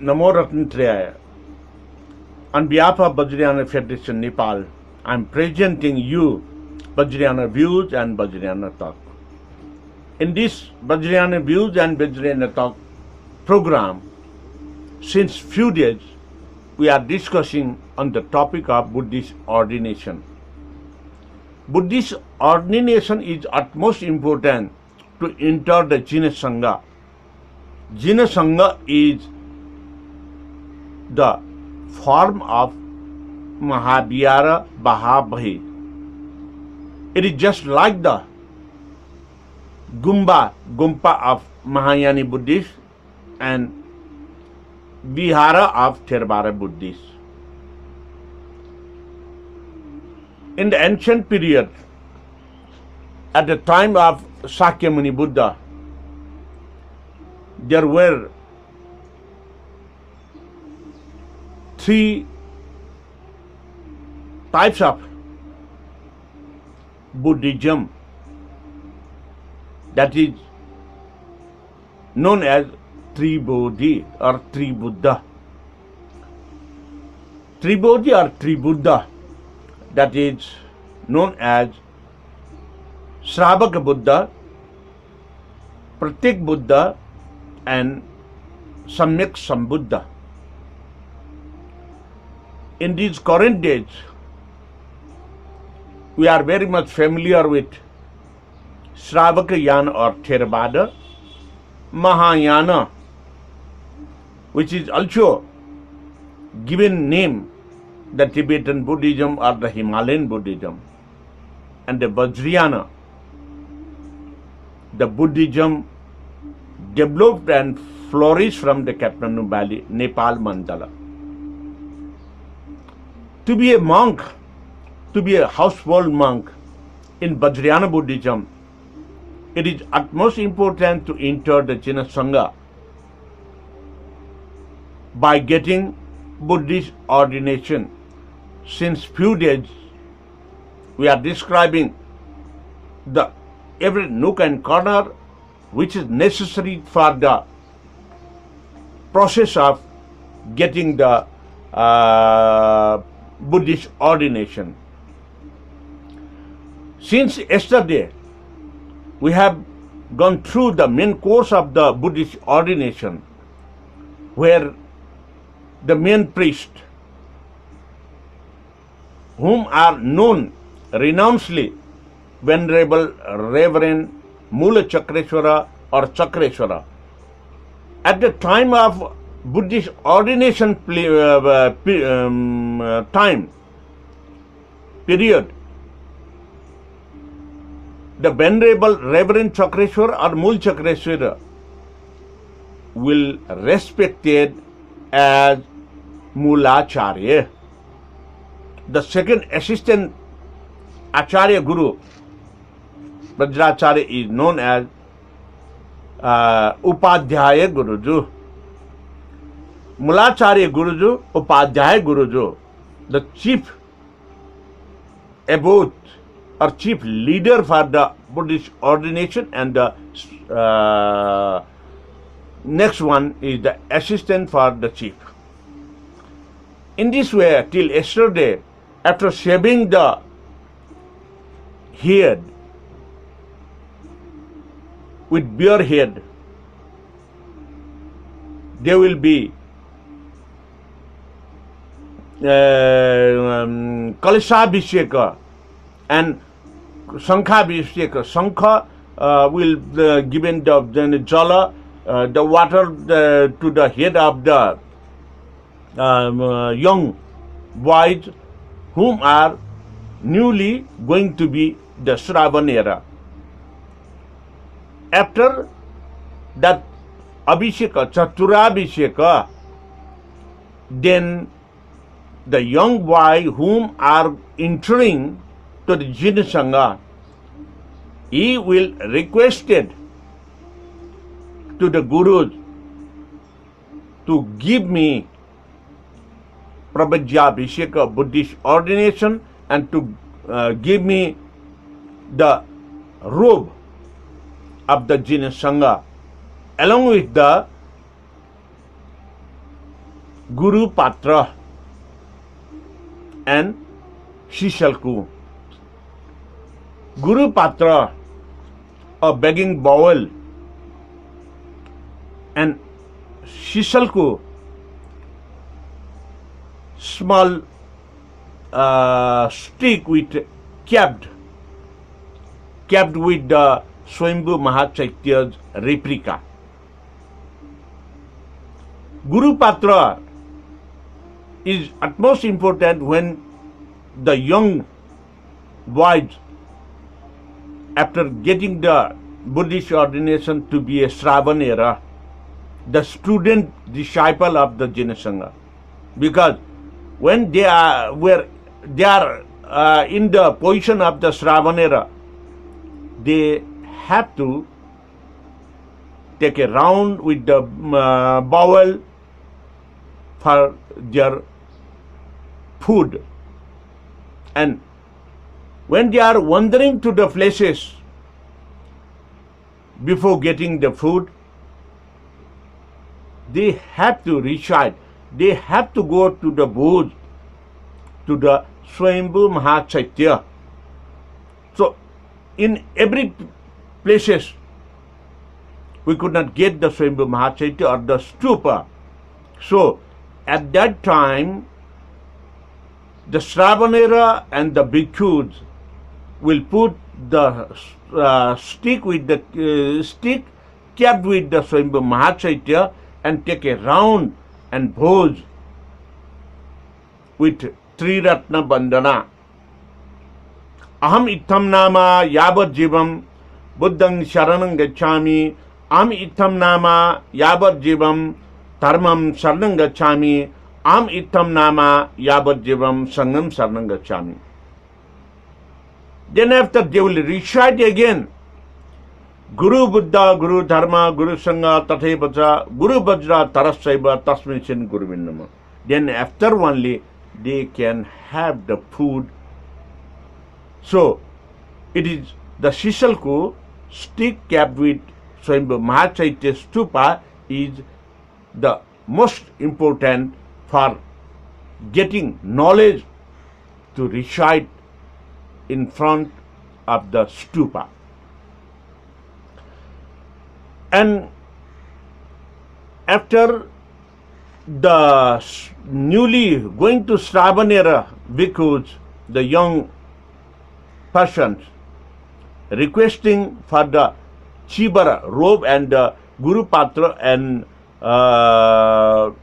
Namo Ratnatraya. On behalf of Vajrayana Federation Nepal, I am presenting you Vajrayana Views and Vajrayana Talk. In this Vajrayana Views and Vajrayana Talk program, since few days, we are discussing on the topic of Buddhist ordination. Buddhist ordination is utmost important to enter the Jina Sangha. Jina Sangha is the form of Mahavihara Bhahabhahi. It is just like the Gumpa of Mahayani Buddhists and Vihara of Theravada Buddhists. In the ancient period, at the time of Sakyamuni Buddha, there were three types of Buddhism that is known as Tribodhi or Tribuddha. Tribodhi or Tribuddha, that is known as Shravaka Buddha, Pratyek Buddha and Samyak Sambuddha. In these current days, we are very much familiar with Shravakayana or Theravada, Mahayana, which is also given name the Tibetan Buddhism or the Himalayan Buddhism, and the Vajrayana, the Buddhism developed and flourished from the Kathmandu Valley, Nepal Mandala. To be a monk, to be a household monk in Vajrayana Buddhism, it is utmost important to enter the Jina Sangha by getting Buddhist ordination. Since few days, we are describing the every nook and corner which is necessary for the process of getting the Buddhist ordination. Since yesterday, we have gone through the main course of the Buddhist ordination, where the main priest, whom are known renouncedly Venerable Reverend Mula Chakreshwara or Chakreshwara, at the time of Buddhist ordination time period, the Venerable Reverend Chakreshwara or Mul Chakreshwara will respected as Mulacharya. The second assistant Acharya Guru, Vajracharya, is known as Upadhyaya Guruju. Mulacharya Guruju, Upadhyaya Guruju, the chief abode or chief leader for the Buddhist ordination, and the next one is the assistant for the chief. In this way, till yesterday, after shaving the head with bare head, they will be Kalshabhisheka and Sankhabhisheka. Sankha will given the jala, the water to the head of the young boys whom are newly going to be the Shravan era. After that Abhisheka, Chaturabhisheka, then the young boy whom are entering to the Jina Sangha, he will requested to the Gurus to give me Prabhajyabhisheka, Buddhist ordination, and to give me the robe of the Jina Sangha, along with the Guru Patra and Shishalku. Guru Patra, a begging bowl, and Shishalku, small stick with capped with the Swayambhu Mahachaitya's replica. Guru Patra is utmost important when the young boys, after getting the Buddhist ordination to be a Shravanera, the student disciple of the Jinasangha, because when they are in the position of the Shravanera, they have to take a round with the bowl for their food, and when they are wandering to the places before getting the food, they have to recite, they have to go to the booth, to the Swayambhu Mahachaitya. So in every places we could not get the Swayambhu Mahachaitya or the stupa. So at that time, the Shravanera and the bhikkhus will put the stick with the stick capped with the Swayambhu Mahachaitya and take a round and bhoj with Triratna Bandhana. Aham itham nama yavat jivam buddhang sharanam gacchami. Aham itham nama yavat jivam dharmam sharanam gacchami. Aham itham nama yavat jivam sangham sharanam gacchami. Then after they will recite again Guru Buddha, Guru Dharma, Guru Sangha, Tathe Guru Vajra, Tarasaiva, Tasmin Sin Guru Vinnama. Then after only they can have the food. So it is the Shishalku stick capped with Swayambhu Mahachaitya stupa is the most important for getting knowledge to recite in front of the stupa. And after the newly going to Shravanera bhikkhus, the young persons, requesting for the Chibara robe and the Guru Patra and the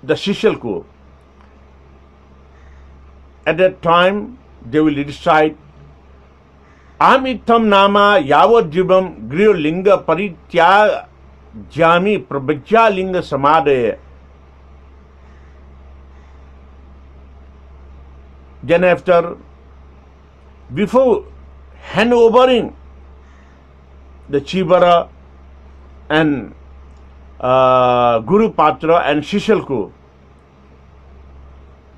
Shishalku. At that time, they will recite Amitam nama yavat jivam griyo linga paritya jami prabhajya linga samadaya. Then after, before handovering the Chibara and Guru Patra and Shishalku,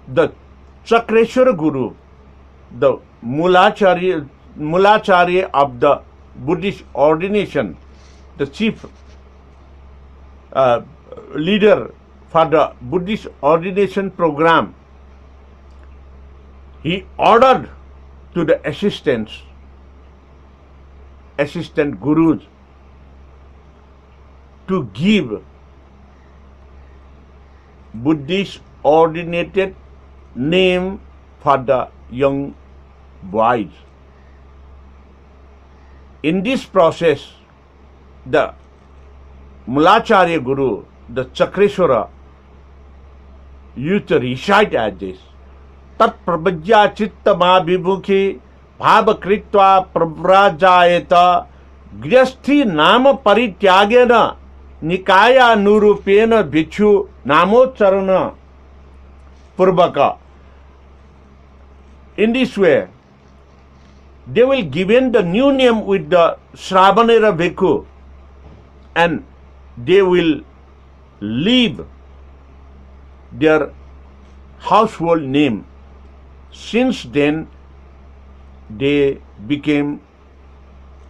the Chakreshwara Guru, the Mulacharya of the Buddhist ordination, the chief leader for the Buddhist ordination program, he ordered to the assistant gurus to give Buddhist ordinated name for the young boys. In this process, the Mulacharya Guru, the Chakreshwara, used to recite as this: Tat prabhajya chitta ma vibhukhi bhava kritva pravrajayeta gryasthi nama parityagena nikaya nurupena bhikshu namocharana purvaka. In this way, they will given the new name with the Shravanera bhikkhu, and they will leave their household name. Since then, they became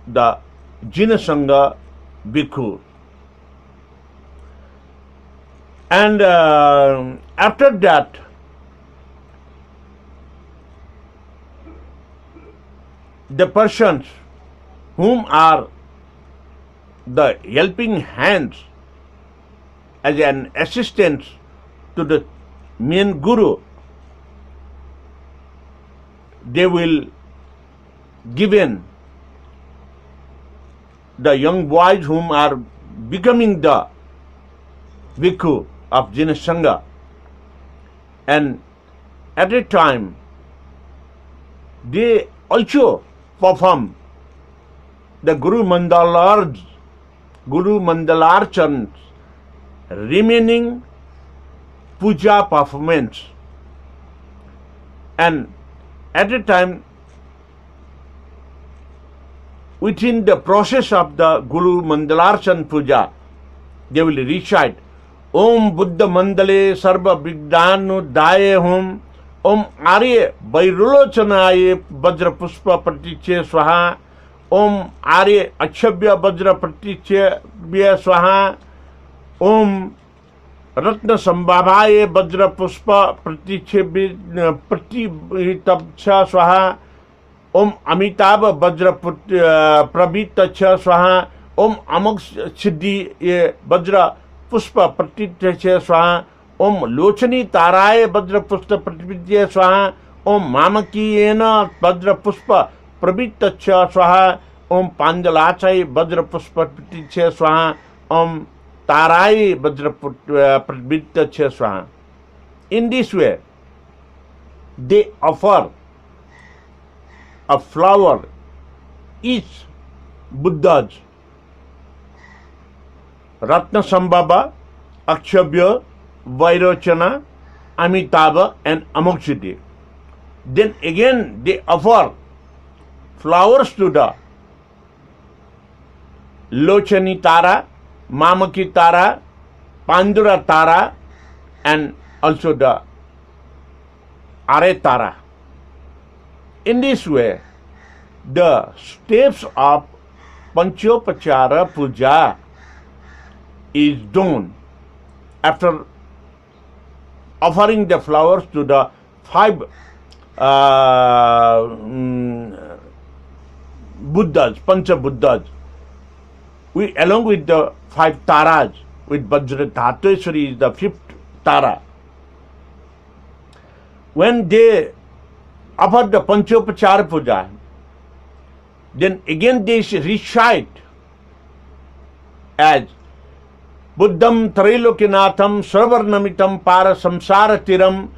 the Jinasangha bhikkhu. And after that, the persons whom are the helping hands as an assistant to the main guru, they will given the young boys whom are becoming the Bhikkhu of Jina Sangha, and at a time they also perform the Guru Mandalarchan's remaining puja performance, and at a time within the process of the Guru Mandalarchan puja, they will recite Om Buddha Mandale Sarva Vigdanu Daye Hum Om Arya Vairulochanaye Vajra Pushpa Pratiche Swaha Om Arya Achabhya Vajra Pratiche Swaha Om Ratna Sambhavaye Vajra Pushpa Pratiche Pratitabcha Swaha Om Amitabha Vajra Prabhitacha Swaha Om Amok Siddhi Vajra Pushpa Pratitya Swaha Om Lochani Taraye Vajra Pushpa Pratitya Swaha Om Mamaki Yena Vajra Pushpa Prabhitacha Swaha Om Panjalachai Vajra Pushpa Pratitya Swaha Om Taraye Vajra Prabhitacha Swaha. In this way, they offer a flower each Buddha's Ratna Sambhava, Akshabhya, Vairochana, Amitabha and Amoksiti. Then again they offer flowers to the Lochani Tara, Mamaki Tara, Pandura Tara and also the Are Tara. In this way, the steps of Panchopachara Puja is done after offering the flowers to the 5 Buddhas, Pancha Buddhas, along with the 5 Taras, with Vajra Dhateswari is the 5th Tara. When they offer the Panchopachara Puja, then again they recite as Buddham Trailokinatham Sarvarnamitam Para Samsara Tiram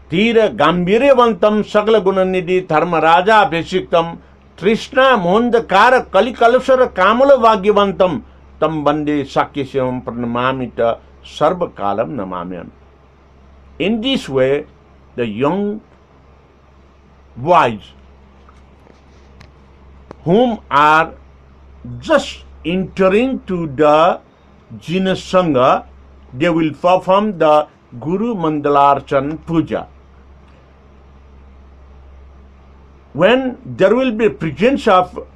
Tira Gambhiryavantam Sakala Gunanidhi Dharmaraja Abhishiktam Trishna Mohondakara Kalikalusara Kamala Vagyavantam Tam Bande Sakyasyavam Pranamamita Sarvakalam Namamyam. In this way, the young boys whom are just entering to the Jina Sangha, they will perform the Guru Mandalarchan Puja. When there will be presence of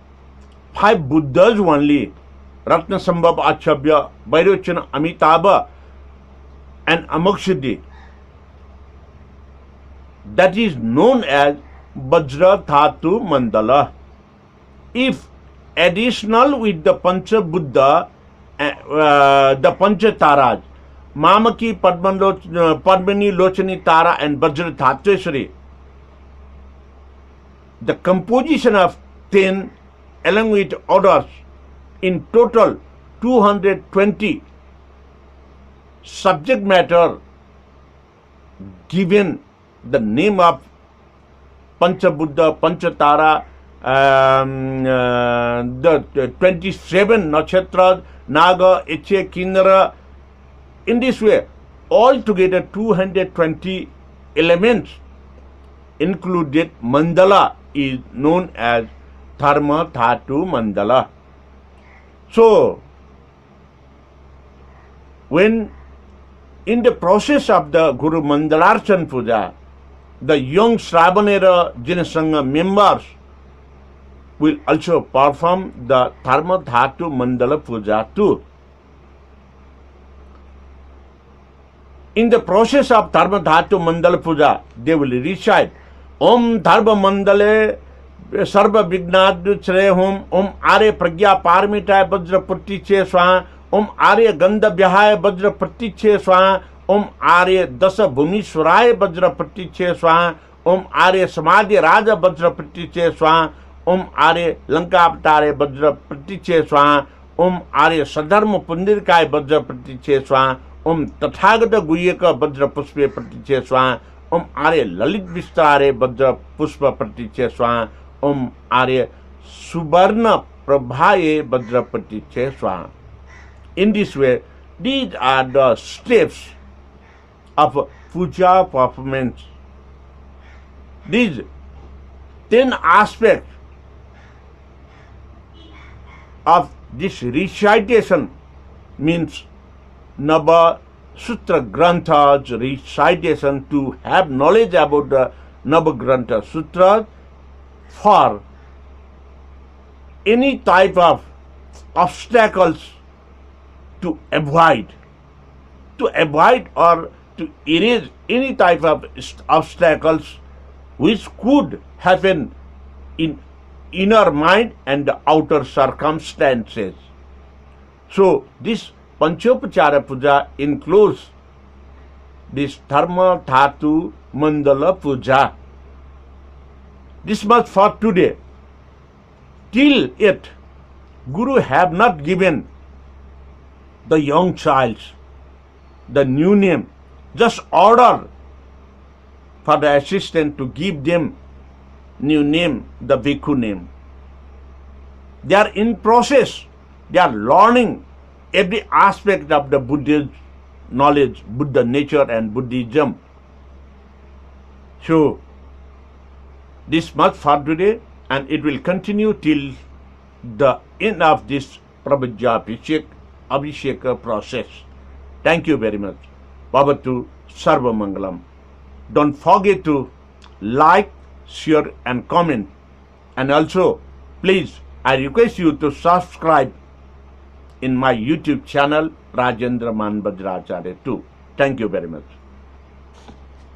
5 Buddhas only, Ratna Sambhava, Achabhya, Vairochana, Amitabha and Amoksiti, that is known as Vajra Dhatu Mandala. If additional with the Pancha Buddha, the Pancha Taras, Mamaki, Padmini, Lochani Tara and Vajra Dhateswari, the composition of 10 along with others, in total 220 subject matter given the name of Pancha Buddha, Pancha Tara, the 27 Nakshatras, Naga, Eche, Kinnara. In this way, altogether 220 elements included mandala is known as Dharma Dhatu Mandala. So, when in the process of the Guru Mandalarchan Puja, the young Shravanera Jina Sangha members will also perform the Dharma Dhatu Mandala Puja too. In the process of Dharma Dhatu Mandala Puja, they will recite Om Dharma Mandale Sarva Vignad Chre Hum, Om Are Pragya Parmitaya Vajra Pratiche Swaha, Om Are Gandha Vyahaya Vajra Pratiche Swaha, Om Are Dasa Bhumishwaraya Vajra Pratiche Swaha, Om Are Samadhi Raja Vajra Pratiche Swaha, Om Are Lanka Avatare Vajra Pratiche Swaha, Om Are Sadharma Pundirkaya Vajra Pratiche Swaha, Om Tathagata Guyaka Vajra Pushpe Pratiche Swaha, Om Are Lalit Vistare Vajra Pushpa Pratiche Swaha, Om Are Subarna Prabhaye Vajra Pratiche Swaha. In this way, these are the steps of puja performance. These 10 aspects of this recitation means Nava Sutra Granthas recitation, to have knowledge about the Nava Grantha Sutras for any type of obstacles to avoid or to erase any type of obstacles which could happen in inner mind and the outer circumstances. So this Panchopachara Puja includes this Dharma Dhatu Mandala Puja. This much for today. Till yet, Guru have not given the young child the new name, just order for the assistant to give them new name, the Bhikkhu name. They are in process, they are learning every aspect of the Buddhist knowledge, Buddha nature and Buddhism. So, this much for today, and it will continue till the end of this Prabhujya Abhisheka process. Thank you very much. Bhavatu Sarva Mangalam. Don't forget to like, share and comment. And also, please, I request you to subscribe in my YouTube channel, Rajendra Man Vajracharya too. Thank you very much.